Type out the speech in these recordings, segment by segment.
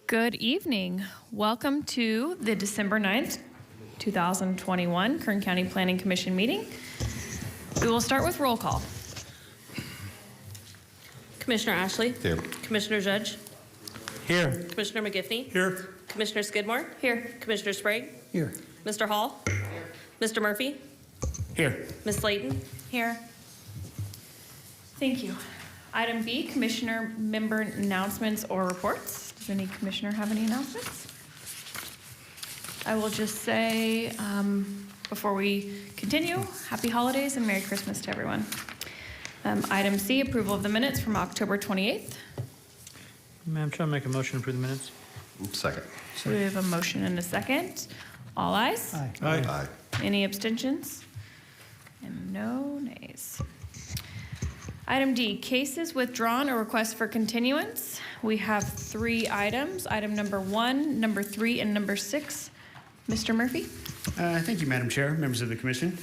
Good evening. Welcome to the December 9th, 2021 Kern County Planning Commission meeting. We will start with roll call. Commissioner Ashley? Here. Commissioner Judge? Here. Commissioner McGiffney? Here. Commissioner Skidmore? Here. Commissioner Sprague? Here. Mr. Hall? Mr. Murphy? Here. Ms. Slayton? Here. Thank you. Item B, commissioner member announcements or reports. Does any commissioner have any announcements? I will just say, before we continue, happy holidays and Merry Christmas to everyone. Item C, approval of the minutes from October 28th. Madam Chair, I'll make a motion to approve the minutes. Second. So we have a motion and a second. All ayes? Aye. Aye. Any abstentions? And no nays. Item D, cases withdrawn or requests for continuance. We have 3 items. Item number 1, number 3, and number 6. Mr. Murphy? Thank you, Madam Chair, members of the Commission.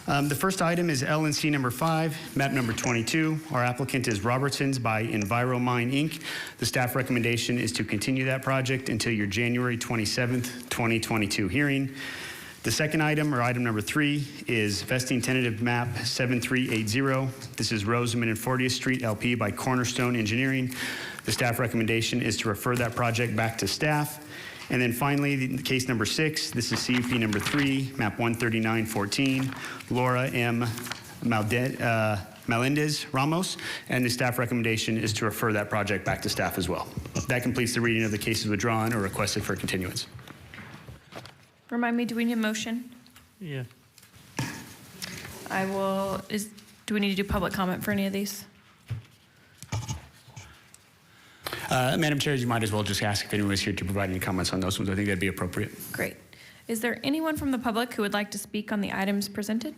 The first item is LNC number 5, map number 22. Our applicant is Robertsons by EnviroMine, Inc. The staff recommendation is to continue that project until your January 27th, 2022 hearing. The second item, or item number 3, is vesting tentative map 7380. This is Rosamond and 40th Street, LP by Cornerstone Engineering. The staff recommendation is to refer that project back to staff. And then finally, case number 6, this is CUP number 3, map 13914, Laura M. Melendez Ramos, and the staff recommendation is to refer that project back to staff as well. That completes the reading of the cases withdrawn or requested for continuance. Remind me, do we need a motion? Yeah. Do we need to do public comment for any of these? Madam Chair, you might as well just ask if anyone was here to provide any comments on those ones. I think that'd be appropriate. Great. Is there anyone from the public who would like to speak on the items presented?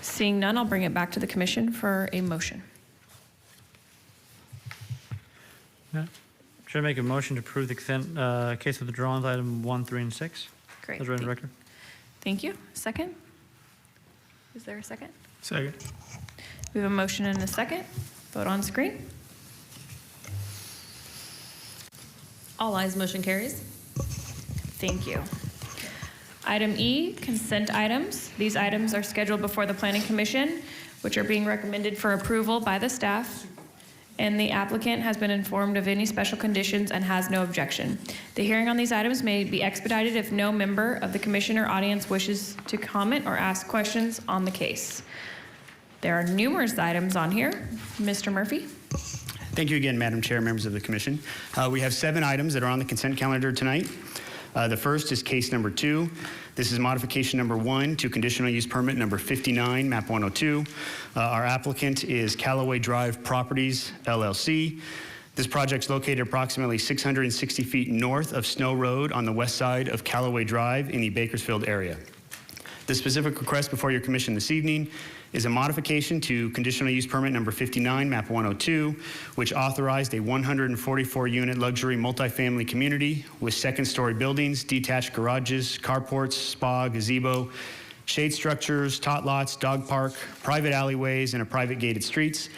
Seeing none, I'll bring it back to the commission for a motion. Yeah. Should I make a motion to approve the consent case of the withdrawals, item 1, 3, and 6? Great. As read in the record. Thank you. Second? Is there a second? Second. We have a motion and a second. Vote on screen. All ayes, motion carries. Thank you. Item E, consent items. These items are scheduled before the Planning Commission, which are being recommended for approval by the staff, and the applicant has been informed of any special conditions and has no objection. The hearing on these items may be expedited if no member of the commission or audience wishes to comment or ask questions on the case. There are numerous items on here. Mr. Murphy? Thank you again, Madam Chair, members of the Commission. We have 7 items that are on the consent calendar tonight. The first is case number 2. This is modification number 1 to conditional use permit number 59, map 102. Our applicant is Callaway Drive Properties, LLC. This project's located approximately 660 feet north of Snow Road on the west side of Callaway Drive in the Bakersfield area. The specific request before your commission this evening is a modification to conditional use permit number 59, map 102, which authorized a 144-unit luxury multifamily community with second-story buildings, detached garages, carports, spa, gazebo, shade structures, tot lots, dog park, private alleyways, and a private gated streets.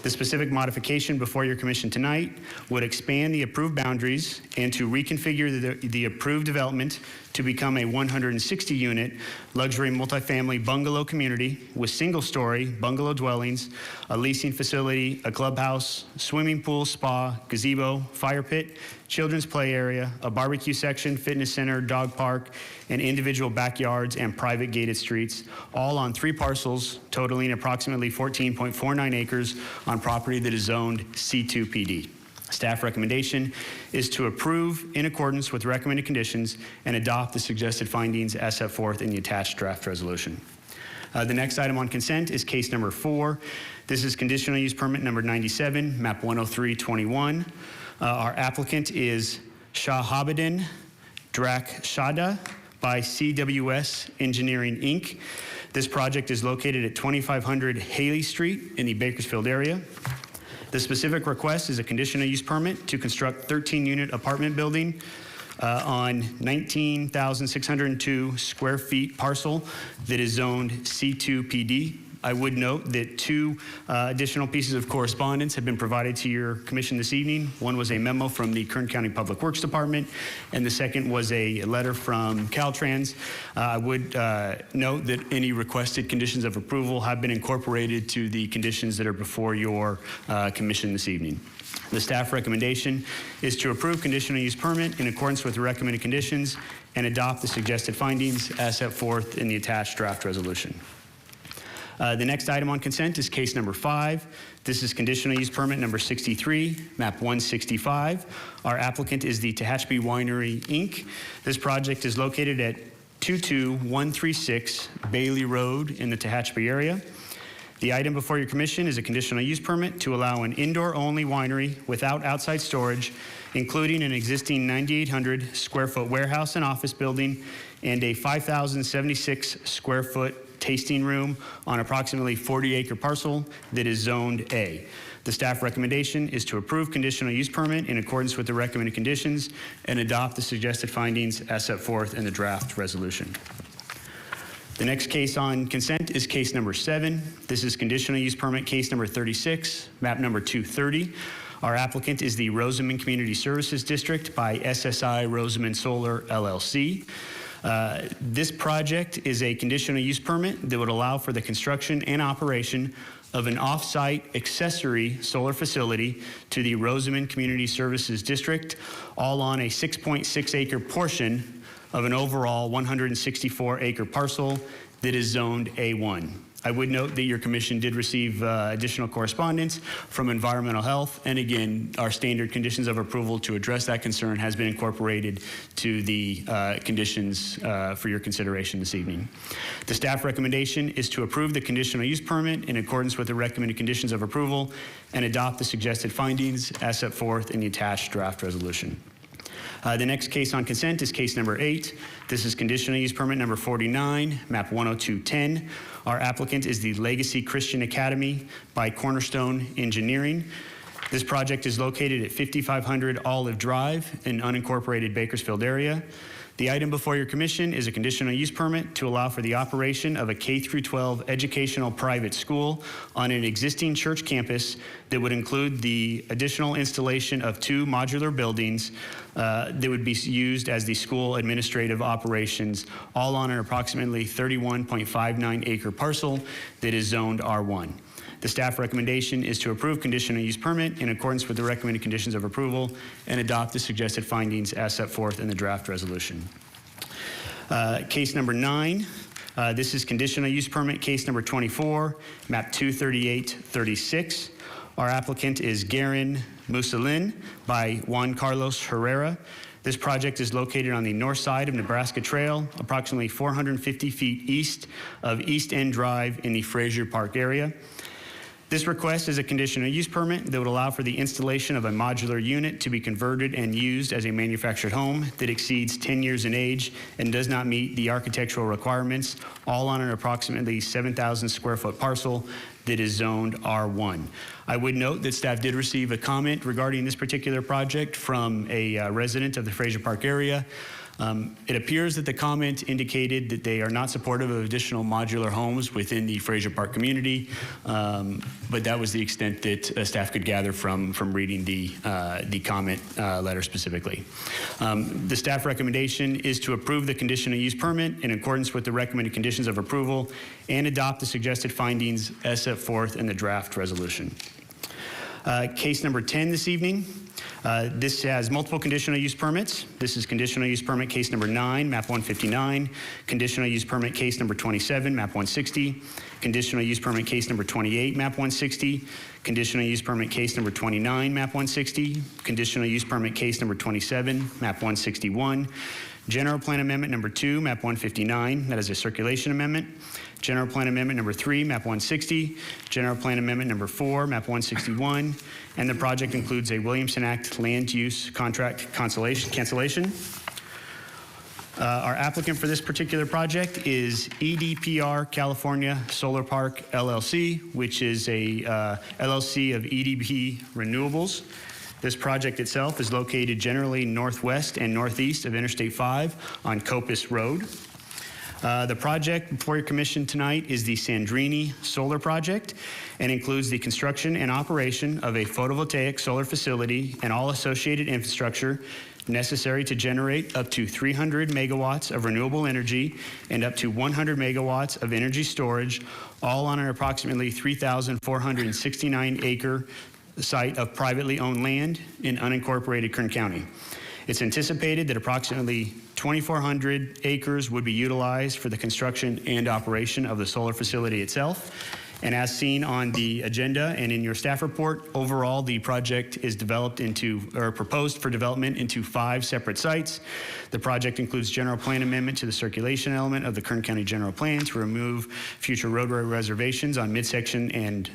The specific modification before your commission tonight would expand the approved boundaries and to reconfigure the approved development to become a 160-unit luxury multifamily bungalow community with single-story bungalow dwellings, a leasing facility, a clubhouse, swimming pool, spa, gazebo, fire pit, children's play area, a barbecue section, fitness center, dog park, and individual backyards and private gated streets, all on 3 parcels totaling approximately 14.49 acres on property that is zoned C2PD. Staff recommendation is to approve in accordance with recommended conditions and adopt the suggested findings as set forth in the attached draft resolution. The next item on consent is case number 4. This is conditional use permit number 97, map 10321. Our applicant is Shahabadin Drak Shada by CWS Engineering, Inc. This project is located at 2500 Haley Street in the Bakersfield area. The specific request is a conditional use permit to construct 13-unit apartment building on 19,602 square feet parcel that is zoned C2PD I would note that two additional pieces of correspondence have been provided to your commission this evening. One was a memo from the Kern County Public Works Department, and the second was a letter from Caltrans. I would note that any requested conditions of approval have been incorporated to the conditions that are before your commission this evening. The staff recommendation is to approve conditional use permit in accordance with the recommended conditions and adopt the suggested findings as set forth in the attached draft resolution. The next item on consent is case number 5. This is conditional use permit number 63, map 165. Our applicant is the Hatchbee Winery, Inc. This project is located at 22136 Bailey Road in the Tehachapi area. The item before your commission is a conditional use permit to allow an indoor-only winery without outside storage, including an existing 9,800 square foot warehouse and office building and a 5,076 square foot tasting room on approximately 40-acre parcel that is zoned A. The staff recommendation is to approve conditional use permit in accordance with the recommended conditions and adopt the suggested findings as set forth in the draft resolution. The next case on consent is case number 7. This is conditional use permit case number 36, map number 230. Our applicant is the Rosamond Community Services District by SSI Rosamond Solar LLC. This project is a conditional use permit that would allow for the construction and operation of an off-site accessory solar facility to the Rosamond Community Services District, all on a 6.6 acre portion of an overall 164 acre parcel that is zoned A1. I would note that your commission did receive additional correspondence from Environmental Health, and again, our standard conditions of approval to address that concern has been incorporated to the conditions for your consideration this evening. The staff recommendation is to approve the conditional use permit in accordance with the recommended conditions of approval and adopt the suggested findings as set forth in the attached draft resolution. The next case on consent is case number 8. This is conditional use permit number 49, map 10210. Our applicant is the Legacy Christian Academy by Cornerstone Engineering. This project is located at 5500 Olive Drive in unincorporated Bakersfield area. The item before your commission is a conditional use permit to allow for the operation of a K-12 educational private school on an existing church campus that would include the additional installation of 2 modular buildings that would be used as the school administrative operations, all on an approximately 31.59 acre parcel that is zoned R1. The staff recommendation is to approve conditional use permit in accordance with the recommended conditions of approval and adopt the suggested findings as set forth in the draft resolution. Case number 9, this is conditional use permit case number 24, map 23836. Our applicant is Kern Musalin by Juan Carlos Herrera. This project is located on the north side of Nebraska Trail, approximately 450 feet east of East End Drive in the Frazier Park area. This request is a conditional use permit that would allow for the installation of a modular unit to be converted and used as a manufactured home that exceeds 10 years in age and does not meet the architectural requirements, all on an approximately 7,000 square foot parcel that is zoned R1. I would note that staff did receive a comment regarding this particular project from a resident of the Frazier Park area. It appears that the comment indicated that they are not supportive of additional modular homes within the Frazier Park community, but that was the extent that staff could gather from reading the comment letter specifically. The staff recommendation is to approve the conditional use permit in accordance with the recommended conditions of approval and adopt the suggested findings as set forth in the draft resolution. Case number 10 this evening. This has multiple conditional use permits. This is conditional use permit case number 9, map 159, conditional use permit case number 27, map 160, conditional use permit case number 28, map 160, conditional use permit case number 29, map 160, conditional use permit case number 27, map 161, general plan amendment number 2, map 159, that is a circulation amendment, general plan amendment number 3, map 160, general plan amendment number 4, map 161, and the project includes a Williamson Act land use contract cancellation. Our applicant for this particular project is EDPR California Solar Park LLC, which is a LLC of EDP Renewables. This project itself is located generally northwest and northeast of Interstate 5 on Copus Road. The project before your commission tonight is the Sandrine Solar Project and includes the construction and operation of a photovoltaic solar facility and all associated infrastructure necessary to generate up to 300 megawatts of renewable energy and up to 100 megawatts of energy storage, all on an approximately 3,469 acre site of privately owned land in unincorporated Kern County. It's anticipated that approximately 2,400 acres would be utilized for the construction and operation of the solar facility itself. And as seen on the agenda and in your staff report, overall the project is developed into, or proposed for development into 5 separate sites. The project includes general plan amendment to the circulation element of the Kern County General Plan to remove future roadway reservations on midsection and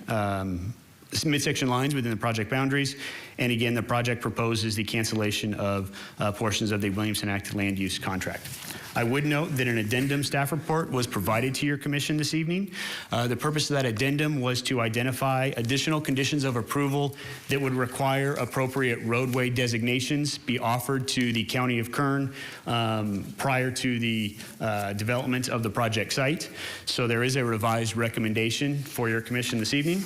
midsection lines within the project boundaries. And again, the project proposes the cancellation of portions of the Williamson Act land use contract. I would note that an addendum staff report was provided to your commission this evening. The purpose of that addendum was to identify additional conditions of approval that would require appropriate roadway designations be offered to the County of Kern prior to the development of the project site. So there is a revised recommendation for your commission this evening.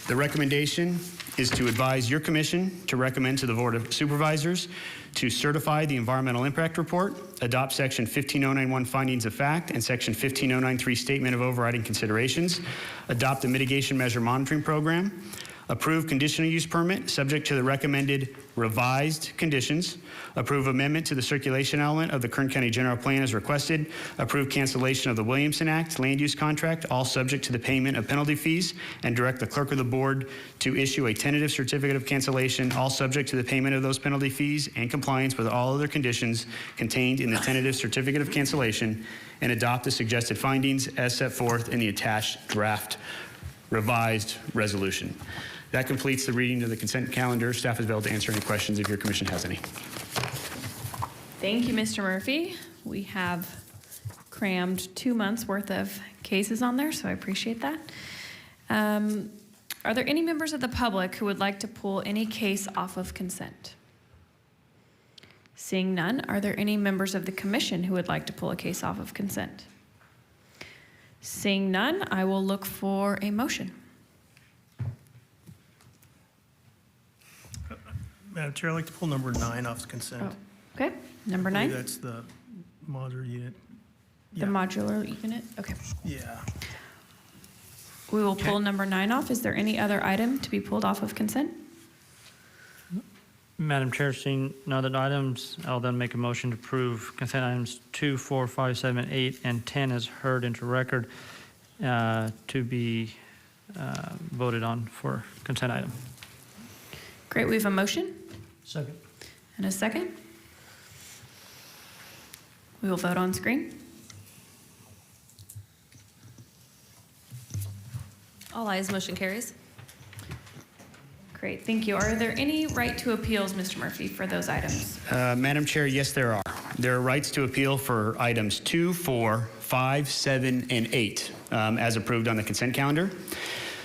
The recommendation is to advise your commission to recommend to the Board of Supervisors to certify the environmental impact report, adopt section 15091 findings of fact and section 15093 statement of overriding considerations, adopt a mitigation measure monitoring program, approve conditional use permit subject to the recommended revised conditions, approve amendment to the circulation element of the Kern County General Plan as requested, approve cancellation of the Williamson Act land use contract, all subject to the payment of penalty fees, and direct the clerk of the board to issue a tentative certificate of cancellation, all subject to the payment of those penalty fees and compliance with all other conditions contained in the tentative certificate of cancellation, and adopt the suggested findings as set forth in the attached draft revised resolution. That completes the reading of the consent calendar. Staff is available to answer any questions if your commission has any. Thank you, Mr. Murphy. We have crammed 2 months worth of cases on there, so I appreciate that. Are there any members of the public who would like to pull any case off of consent? Seeing none, are there any members of the commission who would like to pull a case off of consent? Seeing none, I will look for a motion. Madam Chair, I'd like to pull number 9 off consent. Oh, okay, number I believe 9, that's the modular unit. the modular unit, okay. Yeah. We will pull number 9 off. Is there any other item to be pulled off of consent? Madam Chair, seeing no other items, I'll then make a motion to approve consent items 2, 4, 5, 7, 8, and 10 as heard into record to be voted on for consent item. Great, we have a motion Second. and a second. We will vote on screen. All ayes, motion carries. Great, thank you. Are there any right to appeals, Mr. Murphy, for those items? Madam Chair, yes, there are. There are rights to appeal for items 2, 4, 5, 7, and 8 as approved on the consent calendar.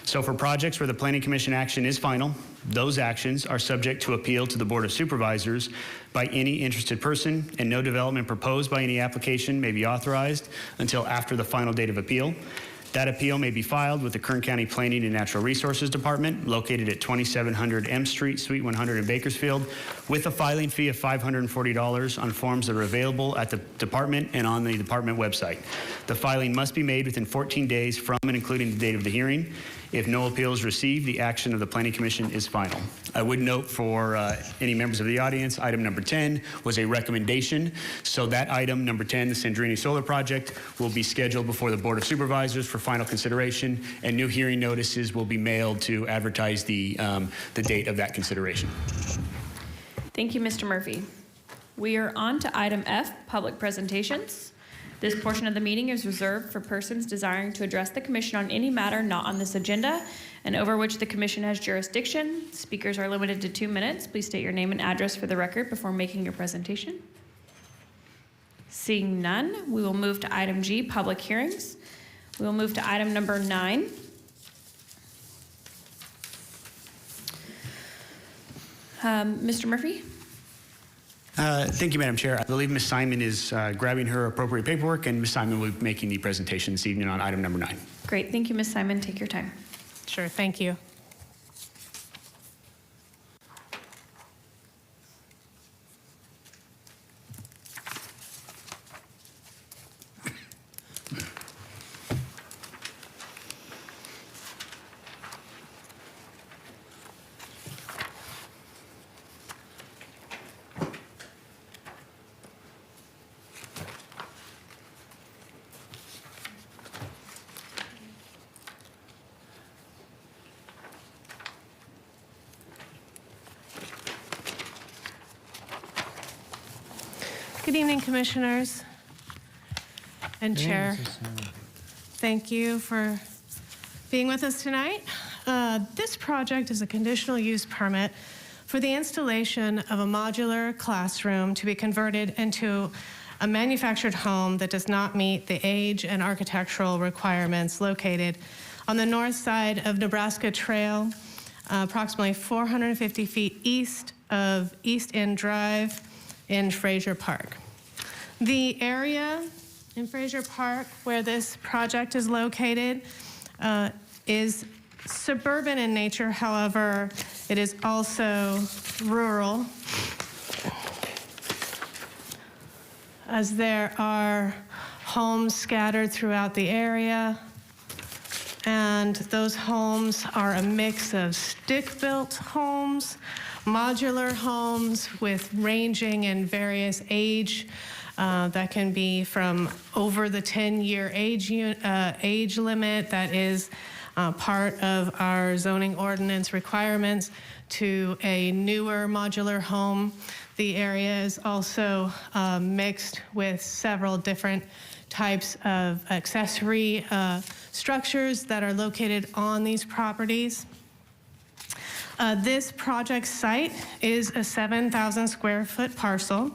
So for projects where the Planning Commission action is final, those actions are subject to appeal to the Board of Supervisors by any interested person, and no development proposed by any application may be authorized until after the final date of appeal. That appeal may be filed with the Kern County Planning and Natural Resources Department, located at 2700 M Street, Suite 100 in Bakersfield, with a filing fee of $540 on forms that are available at the department and on the department website. The filing must be made within 14 days from and including the date of the hearing. If no appeal is received, the action of the Planning Commission is final. I would note for any members of the audience, item number 10 was a recommendation. So that item, number 10, the Sandrine Solar Project, will be scheduled before the Board of Supervisors for final consideration, and new hearing notices will be mailed to advertise the date of that consideration. Thank you, Mr. Murphy. We are on to item F, public presentations. This portion of the meeting is reserved for persons desiring to address the commission on any matter not on this agenda and over which the commission has jurisdiction. Speakers are limited to 2 minutes. Please state your name and address for the record before making your presentation. Seeing none, we will move to item G, public hearings. We will move to item number 9. Mr. Murphy? Thank you, Madam Chair. I believe Ms. Simon is grabbing her appropriate paperwork, and Ms. Simon will be making the presentation this evening on item number 9. Great, thank you, Ms. Simon. Take your time. Sure, thank you. Good evening, Commissioners and Chair. Thank you for being with us tonight. This project is a conditional use permit for the installation of a modular classroom to be converted into a manufactured home that does not meet the age and architectural requirements located on the north side of Nebraska Trail, approximately 450 feet east of East End Drive in Fraser Park. The area in Fraser Park where this project is located is suburban in nature. However, it is also rural, as there are homes scattered throughout the area, and those homes are a mix of stick-built homes, modular homes with ranging in various age that can be from over the 10-year age limit that is part of our zoning ordinance requirements to a newer modular home. The area is also mixed with several different types of accessory structures that are located on these properties. This project site is a 7,000 square foot parcel.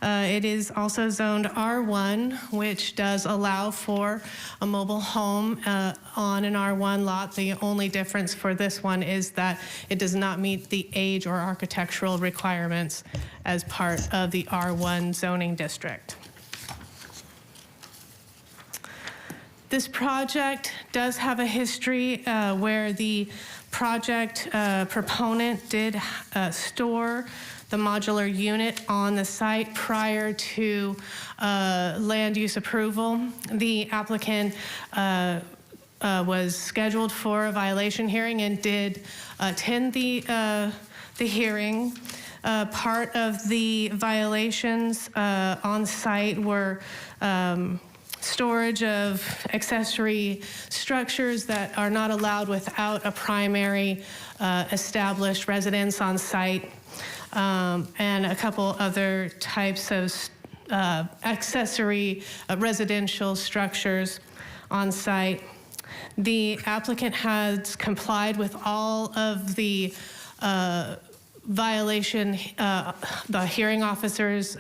It is also zoned R1, which does allow for a mobile home on an R1 lot. The only difference for this one is that it does not meet the age or architectural requirements as part of the R1 zoning district. This project does have a history where the project proponent did store the modular unit on the site prior to land use approval. The applicant was scheduled for a violation hearing and did attend the hearing. Part of the violations on site were storage of accessory structures that are not allowed without a primary established residence on site, and a couple other types of accessory residential structures on site. The applicant has complied with all of the violation, the hearing officer's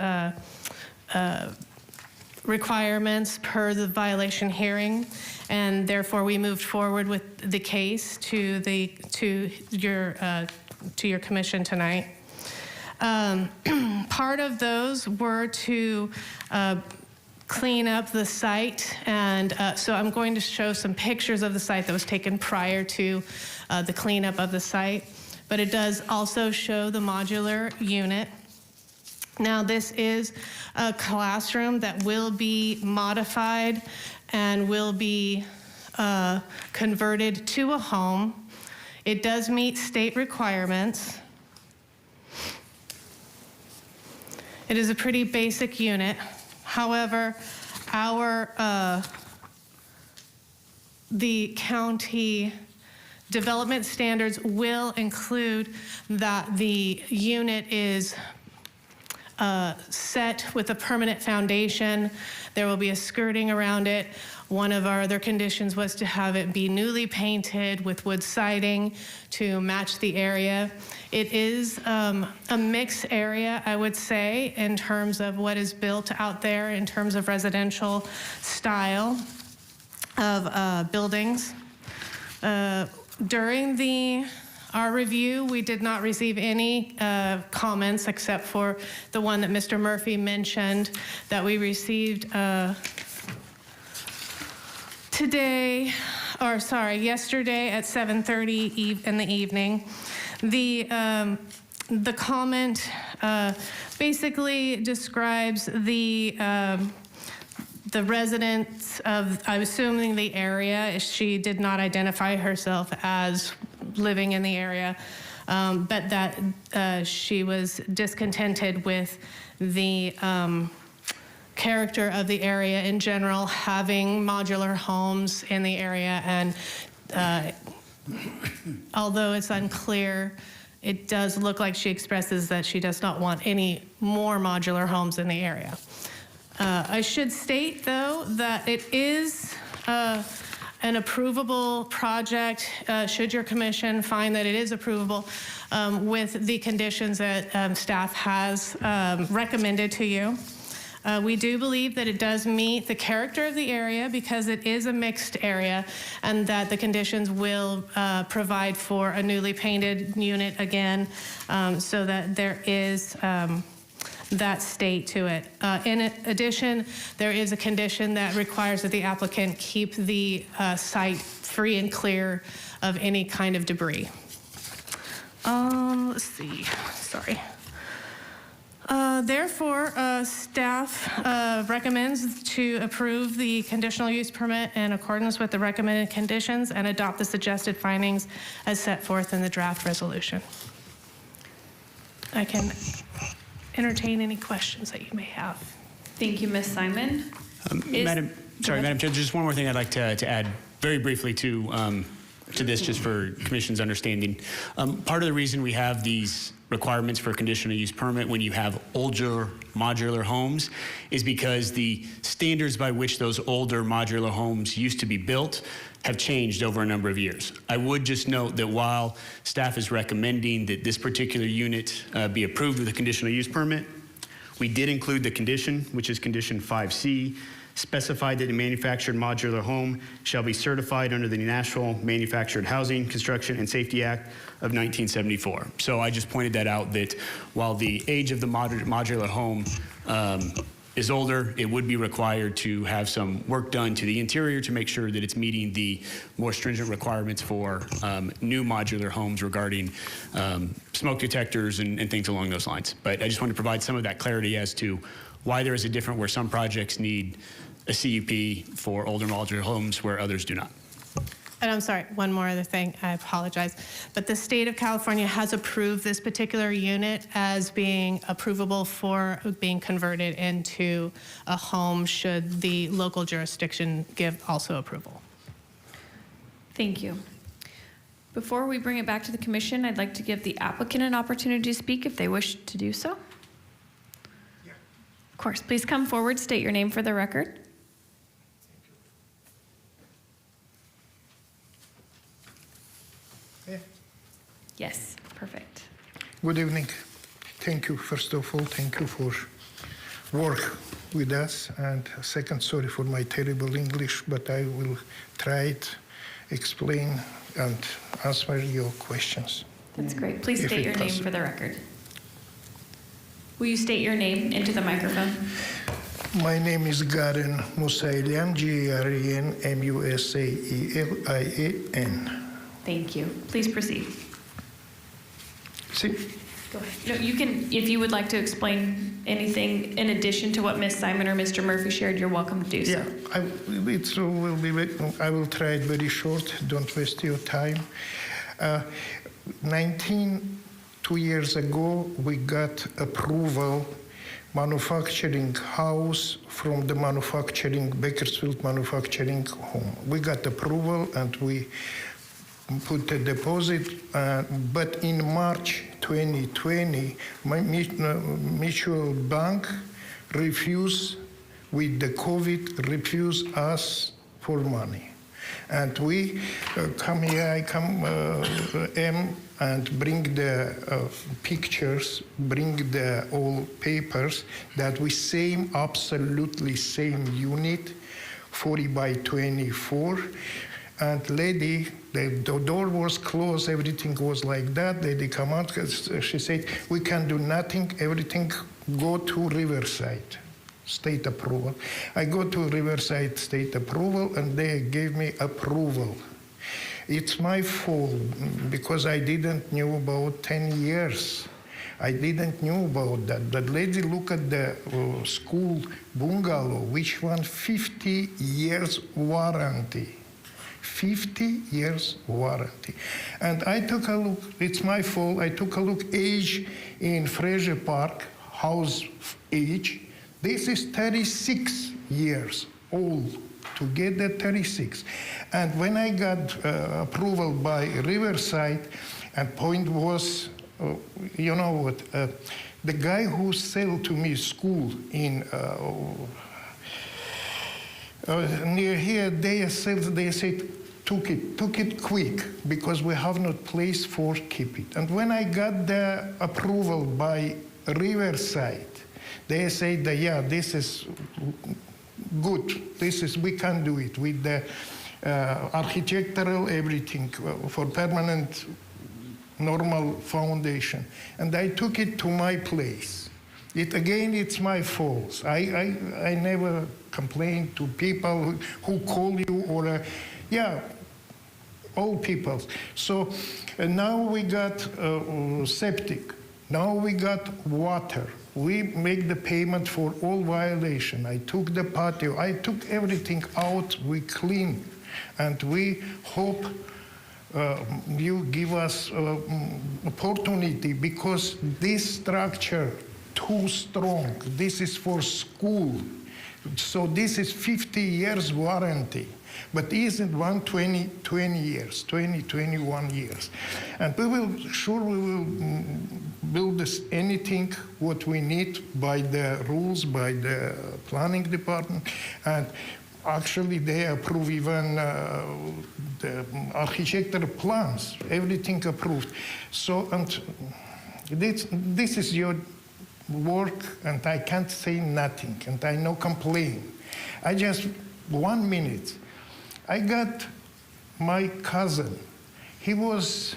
requirements per the violation hearing, and therefore we moved forward with the case to your commission tonight. Part of those were to clean up the site, and so I'm going to show some pictures of the site that was taken prior to the cleanup of the site, but it does also show the modular unit. Now, this is a classroom that will be modified and will be converted to a home. It does meet state requirements. It is a pretty basic unit. However, the county development standards will include that the unit is set with a permanent foundation. There will be a skirting around it. One of our other conditions was to have it be newly painted with wood siding to match the area. It is a mixed area, I would say, in terms of what is built out there in terms of residential style of buildings. During the our review, we did not receive any comments except for the one that Mr. Murphy mentioned that we received yesterday at 7:30 in the evening. The comment basically describes the residents of, I'm assuming, the area. She did not identify herself as living in the area, but that she was discontented with the character of the area in general, having modular homes in the area, and although it's unclear, it does look like she expresses that she does not want any more modular homes in the area. I should state, though, that it is an approvable project, should your commission find that it is approvable, with the conditions that staff has recommended to you. We do believe that it does meet the character of the area because it is a mixed area, and that the conditions will provide for a newly painted unit again, so that there is that state to it. In addition, there is a condition that requires that the applicant keep the site free and clear of any kind of debris. Let's see, sorry. Therefore, staff recommends to approve the conditional use permit in accordance with the recommended conditions and adopt the suggested findings as set forth in the draft resolution. I can entertain any questions that you may have. Thank you, Ms. Simon. Madam Chair, just one more thing I'd like to add very briefly to this, just for Commission's understanding. Part of the reason we have these requirements for a conditional use permit when you have older modular homes is because the standards by which those older modular homes used to be built have changed over a number of years. I would just note that while staff is recommending that this particular unit be approved with a conditional use permit, we did include the condition, which is condition 5C, specified that a manufactured modular home shall be certified under the National Manufactured Housing, Construction, and Safety Act of 1974. So I just pointed that out, that while the age of the modular home is older, it would be required to have some work done to the interior to make sure that it's meeting the more stringent requirements for new modular homes regarding smoke detectors and things along those lines. But I just want to provide some of that clarity as to why there is a difference where some projects need a CUP for older modular homes where others do not. And I'm sorry, one more other thing, I apologize. But the state of California has approved this particular unit as being approvable for being converted into a home should the local jurisdiction give also approval. Thank you. Before we bring it back to the commission, I'd like to give the applicant an opportunity to speak if they wish to do so. Of course, please come forward, state your name for the record. Yes, perfect. Good evening. Thank you, first of all, thank you for work with us. And second, sorry for my terrible English, but I will try it, explain, and answer your questions. That's great. Please If state it your name possible. for the record. Will you state your name into the microphone? My name is Kern Musailian, G-A-R-E-N-M-U-S-A-E-L-I-A-N. Thank you. Please proceed. See? Go ahead. No, you can, if you would like to explain anything in addition to what Ms. Simon or Mr. Murphy shared, you're welcome to do so. Yeah, I will try it very short. Don't waste your time. 2 years ago, we got approval, manufacturing house from the Bakersfield manufacturing home. We got approval and we put a deposit, but in March 2020, my mutual bank refused, with the COVID, refused us for money. And we come here, I come and bring the pictures, bring the all papers that we absolutely same unit, 40 by 24. And lady, the door was closed, everything was like that. Lady come out, she said, we can do nothing, everything go to Riverside, state approval. I go to Riverside state approval and they gave me approval. It's my fault because I didn't know about 10 years. I didn't know about that. That lady look at the school bungalow, which one 50 years warranty. 50 years warranty. And I took a look, it's my fault, I took a look age in Fraser Park, house age. This is 36 years old, together 36. And when I got approval by Riverside, and point was, you know what, the guy who sold to me school in near here, they said, took it quick because we have no place for keep it. And when I got the approval by Riverside, they said that, yeah, this is good. We can do it with the architectural everything for permanent normal foundation. And I took it to my place. It's my fault. I never complain to people who call you or, all people. So now we got septic. Now we got water. We make the payment for all violation. I took the patio. I took everything out. We clean. And we hope you give us opportunity because this structure too strong. This is for school. So this is 50 years warranty, but isn't 20 years, 21 years. And we will build this anything what we need by the rules, by the planning department. And actually they approve even the architectural plans, everything approved. So, and this is your work, and I can't say nothing, and I no complain. I just, 1 minute. I got my cousin. He was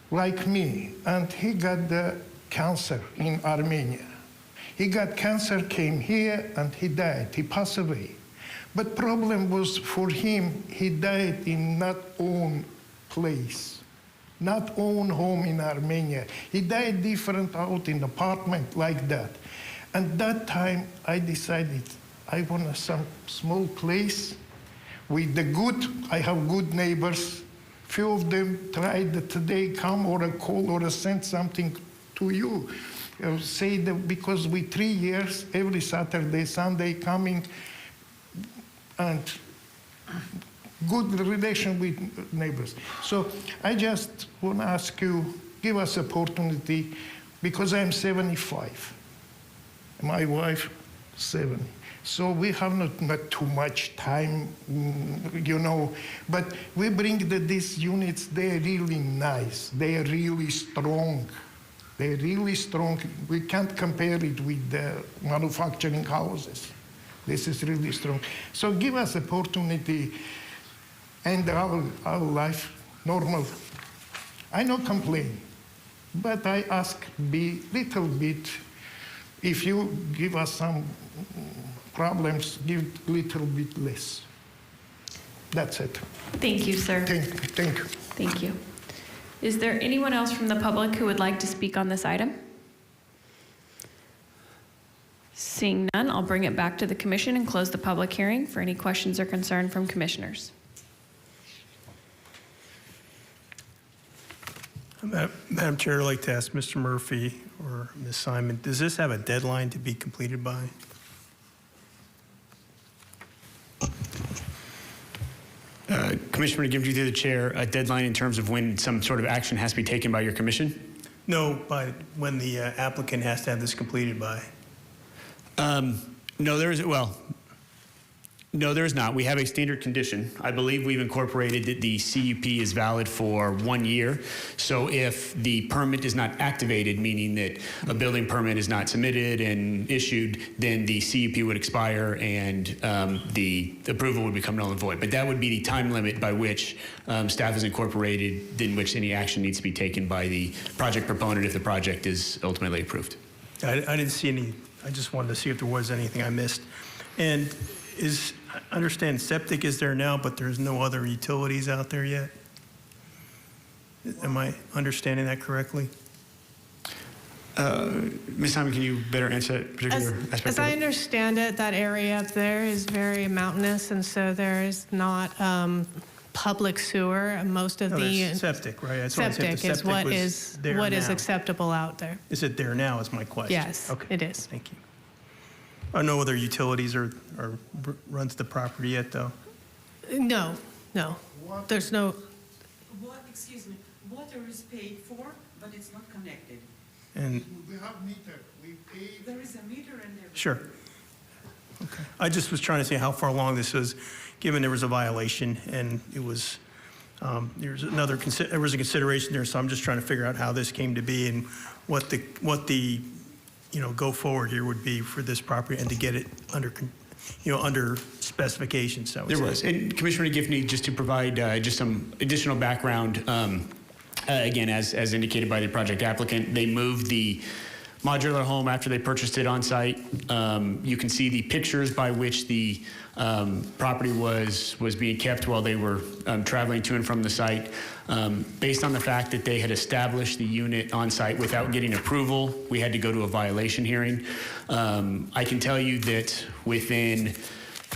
like me, and he got the cancer in Armenia. He got cancer, came here, and he died. He passed away. But problem was for him, he died in not own place. Not own home in Armenia. He died different out in apartment like that. And that time I decided I want some small place with the good, I have good neighbors. Few of them tried that today come or a call or a send something to you. Say that because we 3 years, every Saturday, Sunday coming and good relation with neighbors. So I just want to ask you, give us opportunity, because I'm 75. My wife, 70. So we have not too much time, you know, but we bring these units, they're really nice. They're really strong. They're really strong. We can't compare it with the manufacturing houses. This is really strong. So give us opportunity and our life normal. I don't complain, but I ask be little bit, if you give us some problems, give little bit less. That's it. Thank you, sir. Thank you. Thank you. Is there anyone else from the public who would like to speak on this item? Seeing none, I'll bring it back to the commission and close the public hearing for any questions or concern from commissioners. Madam Chair, I'd like to ask Mr. Murphy or Ms. Simon, does this have a deadline to be completed by? Commissioner, to give you through the chair a deadline in terms of when some sort of action has to be taken by your commission? No, by when the applicant has to have this completed by. No, there is, well, No, there is not. We have a standard condition. I believe we've incorporated that the CUP is valid for 1 year. So if the permit is not activated, meaning that a building permit is not submitted and issued, then the CUP would expire and the approval would become null and void. But that would be the time limit by which staff has incorporated, in which any action needs to be taken by the project proponent if the project is ultimately approved. I didn't see any, I just wanted to see if there was anything I missed. And I understand septic is there now, but there's no other utilities out there yet? Am I understanding that correctly? Ms. Simon, can you better answer that particular aspect As of I it? understand it, that area up there is very mountainous, and so there is not public sewer. Most of No, the there's septic, right? That's what I said. The septic is septic was there what is now. acceptable out there. Is it there now is my question. Yes, Okay. it is. Thank you. No other utilities runs the property yet, though? No, there's no. Excuse me, water is paid for, but it's not connected. And, We have meter, we pay. There is a meter and everything. sure. Okay. I just was trying to see how far along this was, given there was a violation and it was, there was a consideration there, so I'm just trying to figure out how this came to be and what the go forward here would be for this property and to get it under specifications. So There was. And Commissioner Giffney, just to provide just some additional background, again, as indicated by the project applicant, they moved the modular home after they purchased it on site. You can see the pictures by which the property was being kept while they were traveling to and from the site. Based on the fact that they had established the unit on site without getting approval, we had to go to a violation hearing. I can tell you that within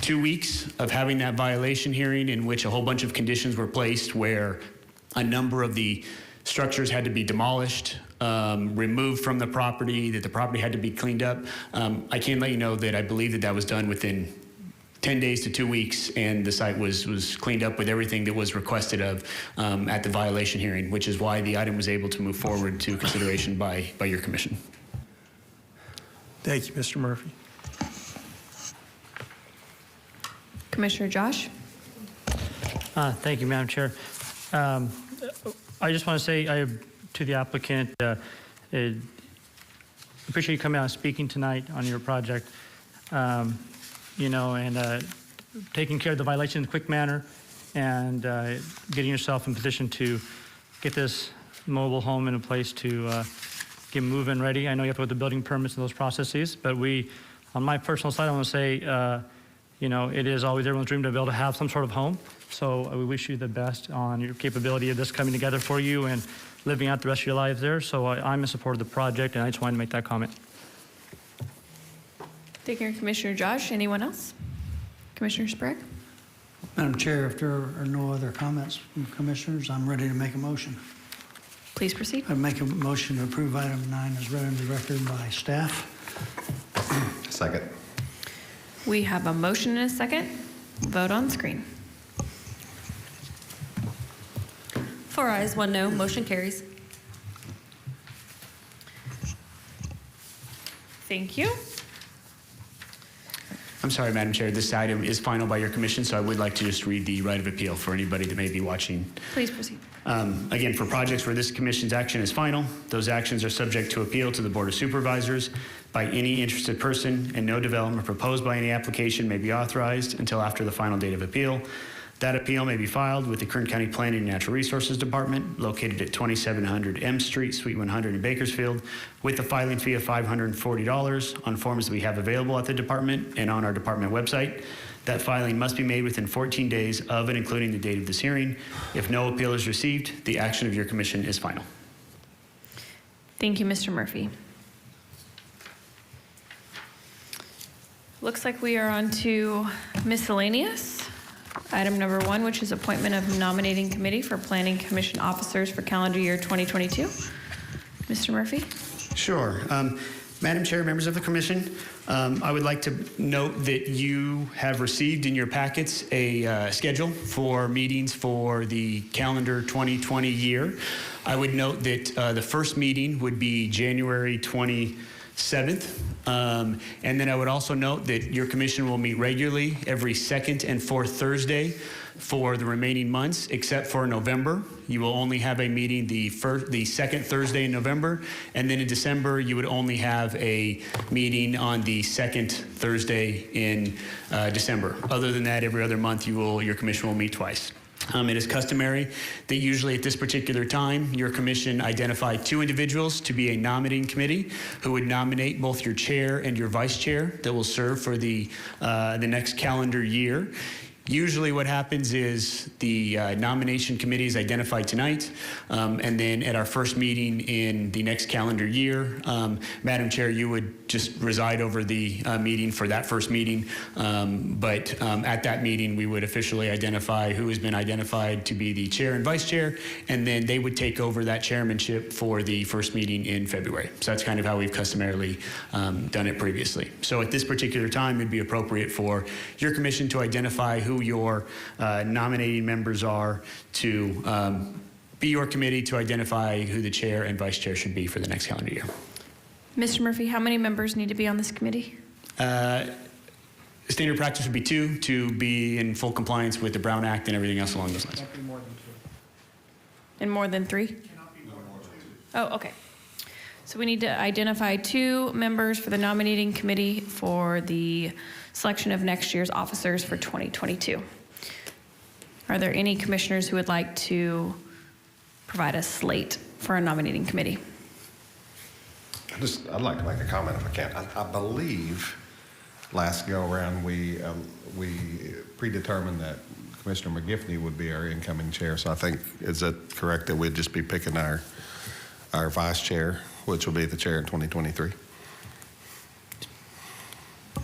2 weeks of having that violation hearing, in which a whole bunch of conditions were placed where a number of the structures had to be demolished, removed from the property, that the property had to be cleaned up. I can let you know that I believe that was done within 10 days to 2 weeks, and the site was cleaned up with everything that was requested of at the violation hearing, which is why the item was able to move forward to consideration by your commission. Thank you, Mr. Murphy. Commissioner Josh? Thank you, Madam Chair. I just want to say to the applicant, appreciate you coming out and speaking tonight on your project, and taking care of the violation in a quick manner and getting yourself in position to get this mobile home in a place to get move-in ready. I know you have to go with the building permits and those processes, but on my personal side, I want to say, it is always everyone's dream to be able to have some sort of home. So we wish you the best on your capability of this coming together for you and living out the rest of your lives there. So I'm in support of the project, and I just wanted to make that comment. Thank you, Commissioner Josh. Anyone else? Commissioner Sprague? Madam Chair, if there are no other comments from commissioners, I'm ready to make a motion. Please proceed. I make a motion to approve item 9 as read into the record by staff. Second. We have a motion and a second. Vote on screen. 4 ayes, 1 no, motion carries. Thank you. I'm sorry, Madam Chair, this item is final by your commission, so I would like to just read the right of appeal for anybody that may be watching. Please proceed. Again, for projects where this commission's action is final, those actions are subject to appeal to the Board of Supervisors by any interested person, and no development proposed by any application may be authorized until after the final date of appeal. That appeal may be filed with the Kern County Planning and Natural Resources Department, located at 2700 M Street, Suite 100 in Bakersfield, with a filing fee of $540 on forms that we have available at the department and on our department website. That filing must be made within 14 days of and including the date of this hearing. If no appeal is received, the action of your commission is final. Thank you, Mr. Murphy. Looks like we are on to miscellaneous. Item number 1, which is appointment of nominating committee for planning commission officers for calendar year 2022. Mr. Murphy? Sure. Madam Chair, members of the commission, I would like to note that you have received in your packets a schedule for meetings for the calendar 2020 year. I would note that the first meeting would be January 22nd 7th. And then I would also note that your commission will meet regularly every second and fourth Thursday for the remaining months, except for November. You will only have a meeting the second Thursday in November, and then in December you would only have a meeting on the second Thursday in December. Other than that, every other month your commission will meet twice. It is customary that usually at this particular time, your commission identify 2 individuals to be a nominating committee who would nominate both your chair and your vice chair that will serve for the next calendar year. Usually what happens is the nomination committee is identified tonight, and then at our first meeting in the next calendar year, Madam Chair, you would just reside over the meeting for that first meeting, but at that meeting we would officially identify who has been identified to be the chair and vice chair, and then they would take over that chairmanship for the first meeting in February. So that's kind of how we've customarily done it previously. So at this particular time, it'd be appropriate for your commission to identify who your nominating members are, to be your committee to identify who the chair and vice chair should be for the next calendar year. Mr. Murphy, how many members need to be on this committee? Standard practice would be 2 to be in full compliance with the Brown Act and everything else along those lines. And more than 3? Oh, okay. So we need to identify 2 members for the nominating committee for the selection of next year's officers for 2022. Are there any commissioners who would like to provide a slate for a nominating committee? I'd like to make a comment if I can. I believe last go around we predetermined that Commissioner McGiffney would be our incoming chair. So I think, is that correct, that we'd just be picking our vice chair, which will be the chair in 2023?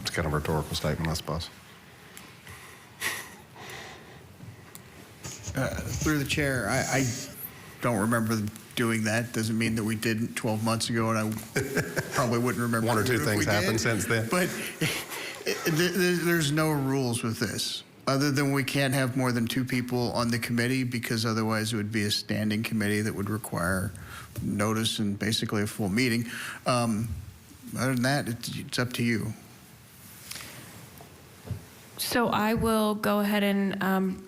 It's kind of a rhetorical statement, I suppose. Through the chair, I don't remember doing that. Doesn't mean that we didn't 12 months ago, and I probably wouldn't remember. 1 or 2 if we things happened did. since then. But there's no rules with this, other than we can't have more than 2 people on the committee, because otherwise it would be a standing committee that would require notice and basically a full meeting. Other than that, it's up to you. So I will go ahead and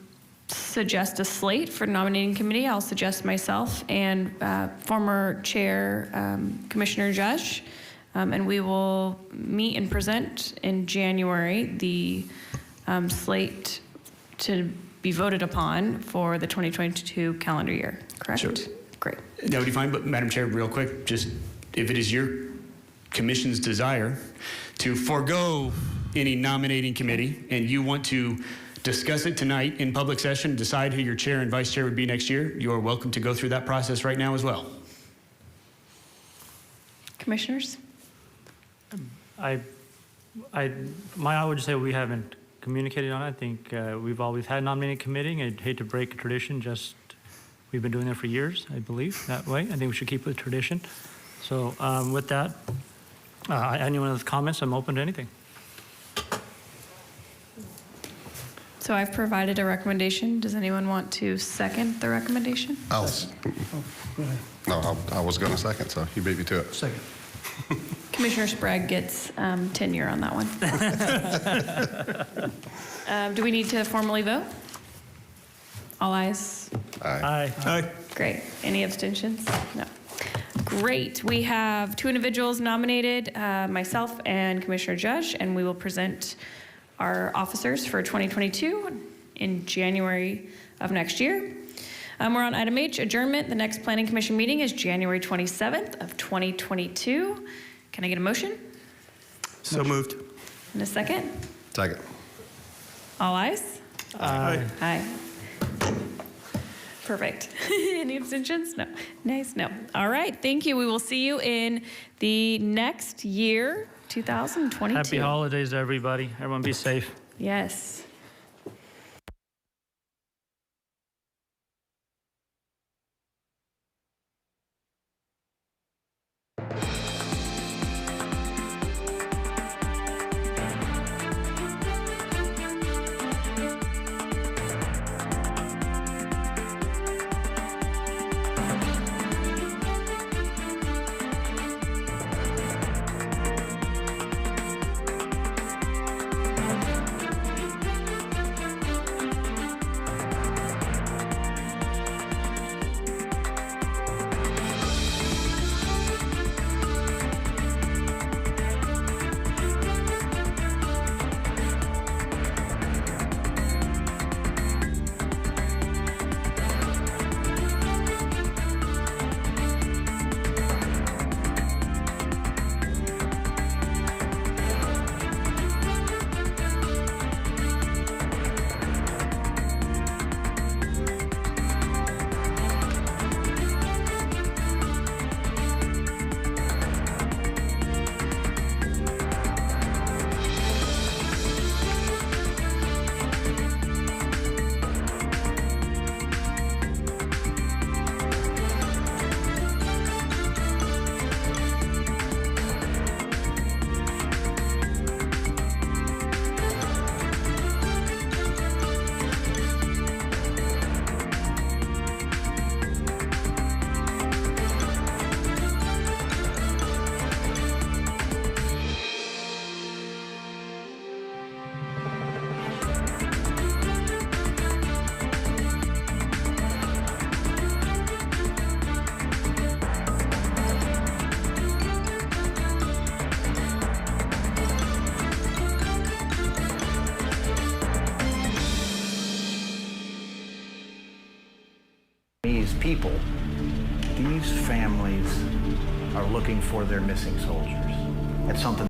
suggest a slate for nominating committee. I'll suggest myself and former chair, Commissioner Judge, and we will meet and present in January the slate to be voted upon for the 2022 calendar year, correct? Sure. Great. That would be fine, but Madam Chair, real quick, just if it is your commission's desire to forego any nominating committee and you want to discuss it tonight in public session, decide who your chair and vice chair would be next year, you are welcome to go through that process right now as well. Commissioners? I would just say we haven't communicated on it. I think we've always had a nominating committee. I'd hate to break a tradition, just we've been doing it for years, I believe, that way. I think we should keep with tradition. So with that, anyone with comments, I'm open to anything. So I've provided a recommendation. Does anyone want to second the recommendation? I was going to second, so you beat me to it. Second. Commissioner Sprague gets tenure on that one. Do we need to formally vote? All ayes? Aye. Aye. Great. Any abstentions? No. Great. We have 2 individuals nominated, myself and Commissioner Judge, and we will present our officers for 2022 in January of next year. We're on item H, adjournment. The next Planning Commission meeting is January 27th of 2022. Can I get a motion? So moved. And a second? Second. All ayes? Aye. Aye. Perfect. Any abstentions? No. Nice. No. All right. Thank you. We will see you in the next year, 2022. Happy holidays, everybody. Everyone be safe. Yes. These people, these families are looking for their missing soldiers. It's something